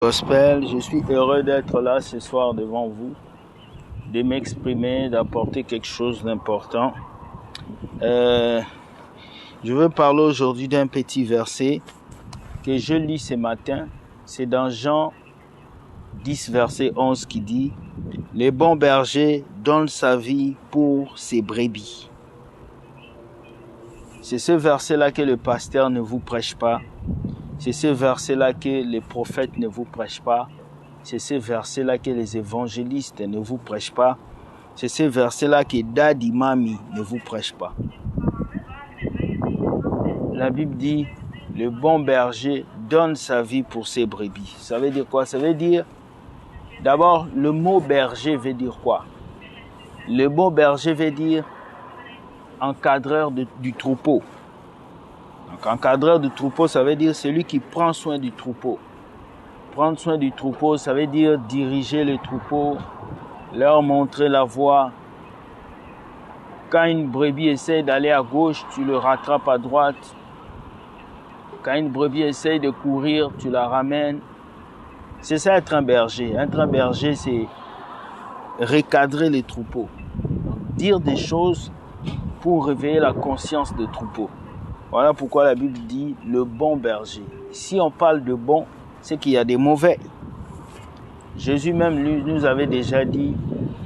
Gospel, je suis heureux d'être là ce soir devant vous, de m'exprimer, d'apporter quelque chose d'important. Je veux parler aujourd'hui d'un petit verset que je lis ce matin. C'est dans Jean 10, verset 11 qui dit « Le bon berger donne sa vie pour ses brebis ». C'est ce verset-là que le pasteur ne vous prêche pas. C'est ce verset-là que les prophètes ne vous prêchent pas. C'est ce verset-là que les évangélistes ne vous prêchent pas. C'est ce verset-là que Daddy Mami ne vous prêche pas. La Bible dit, le bon berger donne sa vie pour ses brebis. Ça veut dire quoi? Ça veut dire, d'abord, le mot berger veut dire quoi? Le mot berger veut dire encadreur du troupeau. Donc, encadreur du troupeau, ça veut dire celui qui prend soin du troupeau. Prendre soin du troupeau, ça veut dire diriger le troupeau, leur montrer la voie. Quand une brebis essaie d'aller à gauche, tu le rattrapes à droite. Quand une brebis essaie de courir, tu la ramènes. C'est ça être un berger. Être un berger, c'est recadrer les troupeaux. Donc, dire des choses pour réveiller la conscience des troupeaux. Voilà pourquoi la Bible dit le bon berger. Si on parle de bon, c'est qu'il y a des mauvais. Jésus même lui nous avait déjà dit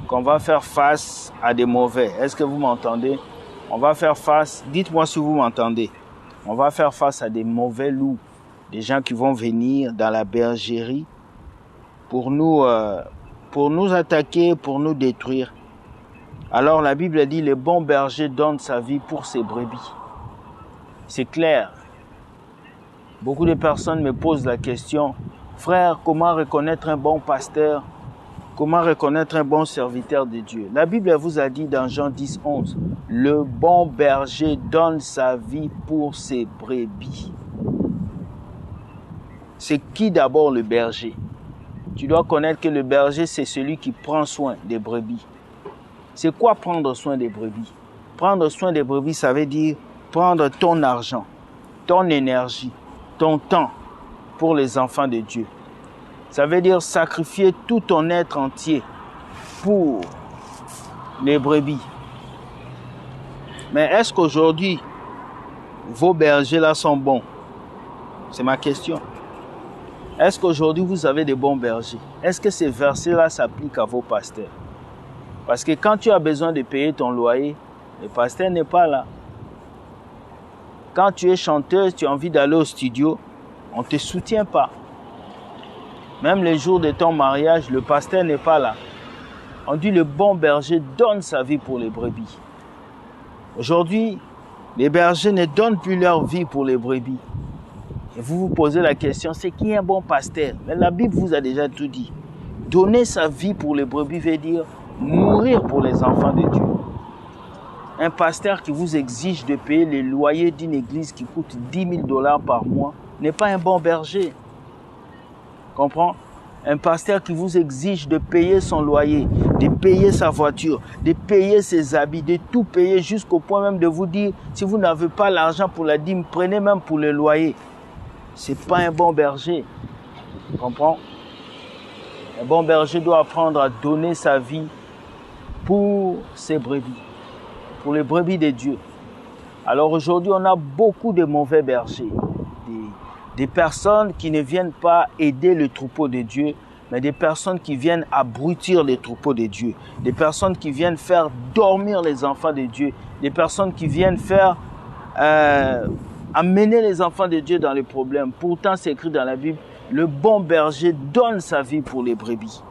qu'on va faire face à des mauvais. Est-ce que vous m'entendez? On va faire face, dites-moi si vous m'entendez. On va faire face à des mauvais loups, des gens qui vont venir dans la bergerie pour nous attaquer, pour nous détruire. Alors la Bible dit le bon berger donne sa vie pour ses brebis. C'est clair. Beaucoup de personnes me posent la question, frère, comment reconnaître un bon pasteur? Comment reconnaître un bon serviteur de Dieu? La Bible vous a dit dans Jean 10, 11, le bon berger donne sa vie pour ses brebis. C'est qui d'abord le berger? Tu dois connaître que le berger, c'est celui qui prend soin des brebis. C'est quoi prendre soin des brebis? Prendre soin des brebis, ça veut dire prendre ton argent, ton énergie, ton temps pour les enfants de Dieu. Ça veut dire sacrifier tout ton être entier pour les brebis. Mais est-ce qu'aujourd'hui, vos bergers là sont bons? C'est ma question. Est-ce qu'aujourd'hui, vous avez des bons bergers? Est-ce que ces versets-là s'appliquent à vos pasteurs? Parce que quand tu as besoin de payer ton loyer, le pasteur n'est pas là. Quand tu es chanteuse, tu as envie d'aller au studio, on ne te soutient pas. Même les jours de ton mariage, le pasteur n'est pas là. On dit le bon berger donne sa vie pour les brebis. Aujourd'hui, les bergers ne donnent plus leur vie pour les brebis. Et vous vous posez la question, c'est qui un bon pasteur? Mais la Bible vous a déjà tout dit. Donner sa vie pour les brebis veut dire mourir pour les enfants de Dieu. Un pasteur qui vous exige de payer les loyers d'une église qui coûte 10 000 $ par mois n'est pas un bon berger. Comprends? Un pasteur qui vous exige de payer son loyer, de payer sa voiture, de payer ses habits, de tout payer jusqu'au point même de vous dire, si vous n'avez pas l'argent pour la dîme, prenez même pour le loyer. Ce n'est pas un bon berger. Comprends? Un bon berger doit apprendre à donner sa vie pour ses brebis, pour les brebis de Dieu. Alors aujourd'hui, on a beaucoup de mauvais bergers, des personnes qui ne viennent pas aider le troupeau de Dieu, mais des personnes qui viennent abrutir les troupeaux de Dieu, des personnes qui viennent faire dormir les enfants de Dieu, des personnes qui viennent faire amener les enfants de Dieu dans les problèmes. Pourtant, c'est écrit dans la Bible, le bon berger donne sa vie pour les brebis.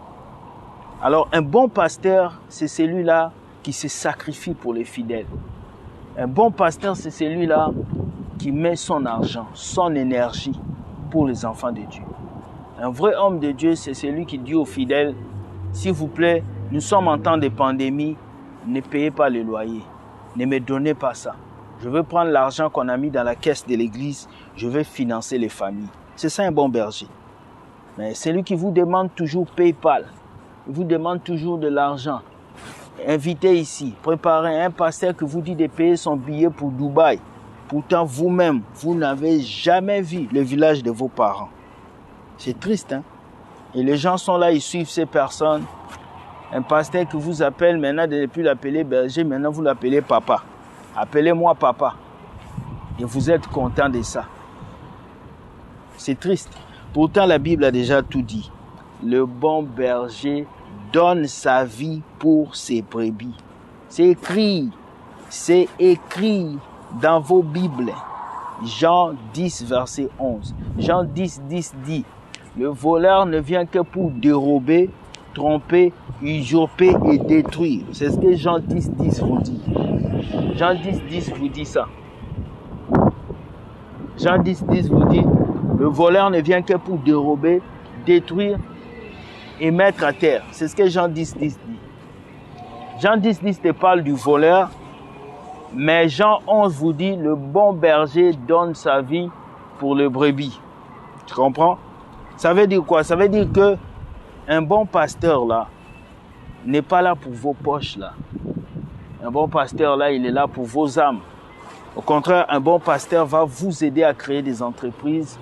Alors, un bon pasteur, c'est celui-là qui se sacrifie pour les fidèles. Un bon pasteur, c'est celui-là qui met son argent, son énergie pour les enfants de Dieu. Un vrai homme de Dieu, c'est celui qui dit aux fidèles, s'il vous plaît, nous sommes en temps de pandémie, ne payez pas le loyer, ne me donnez pas ça. Je veux prendre l'argent qu'on a mis dans la caisse de l'église, je vais financer les familles. C'est ça un bon berger. Mais celui qui vous demande toujours PayPal, il vous demande toujours de l'argent. Invitez ici, préparez un pasteur qui vous dit de payer son billet pour Dubaï. Pourtant, vous-même, vous n'avez jamais vu le village de vos parents. C'est triste, hein? Et les gens sont là, ils suivent ces personnes. Un pasteur qui vous appelle maintenant, de ne plus l'appeler berger, maintenant vous l'appelez papa. Appelez-moi papa. Et vous êtes content de ça. C'est triste. Pourtant, la Bible a déjà tout dit. Le bon berger donne sa vie pour ses brebis. C'est écrit dans vos Bibles. Jean 10, verset 11. Jean 10, 10 dit, le voleur ne vient que pour dérober, tromper, usurper et détruire. C'est ce que Jean 10, 10 vous dit. Jean 10, 10 vous dit ça. Jean 10, 10 vous dit, le voleur ne vient que pour dérober, détruire et mettre à terre. C'est ce que Jean 10, 10 dit. Jean 10, 10 te parle du voleur, mais Jean 11 vous dit, le bon berger donne sa vie pour le brebis. Tu comprends? Ça veut dire quoi? Ça veut dire que un bon pasteur là n'est pas là pour vos poches là. Un bon pasteur là, il est là pour vos âmes. Au contraire, un bon pasteur va vous aider à créer des entreprises.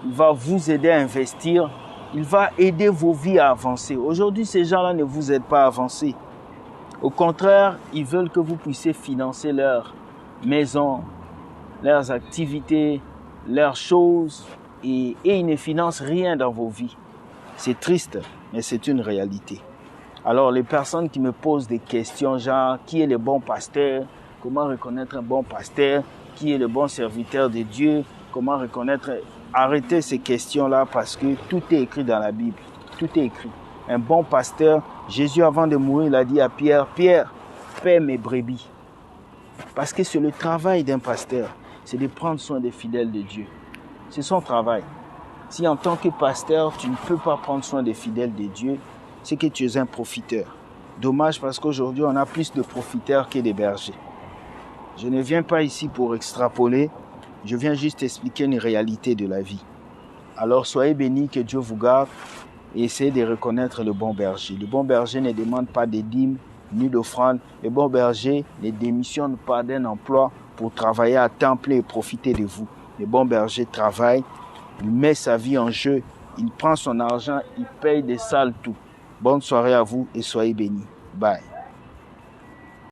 Il va vous aider à investir. Il va aider vos vies à avancer. Aujourd'hui, ces gens-là ne vous aident pas à avancer. Au contraire, ils veulent que vous puissiez financer leur maison, leurs activités, leurs choses. Et ils ne financent rien dans vos vies. C'est triste, mais c'est une réalité. Alors, les personnes qui me posent des questions, genre, qui est le bon pasteur? Comment reconnaître un bon pasteur? Qui est le bon serviteur de Dieu? Comment reconnaître... Arrêtez ces questions-là parce que tout est écrit dans la Bible. Tout est écrit. Un bon pasteur, Jésus avant de mourir, il a dit à Pierre, « Pierre, paie mes brebis. » Parce que c'est le travail d'un pasteur, c'est de prendre soin des fidèles de Dieu. C'est son travail. Si en tant que pasteur, tu ne peux pas prendre soin des fidèles de Dieu, c'est que tu es un profiteur. Dommage parce qu'aujourd'hui, on a plus de profiteurs que de bergers. Je ne viens pas ici pour extrapoler, je viens juste expliquer une réalité de la vie. Alors soyez bénis, que Dieu vous garde et essayez de reconnaître le bon berger. Le bon berger ne demande pas de dîmes ni d'offrandes. Le bon berger ne démissionne pas d'un emploi pour travailler à temps plein et profiter de vous. Le bon berger travaille, il met sa vie en jeu, il prend son argent, il paye des sales tout. Bonne soirée à vous et soyez bénis. Bye.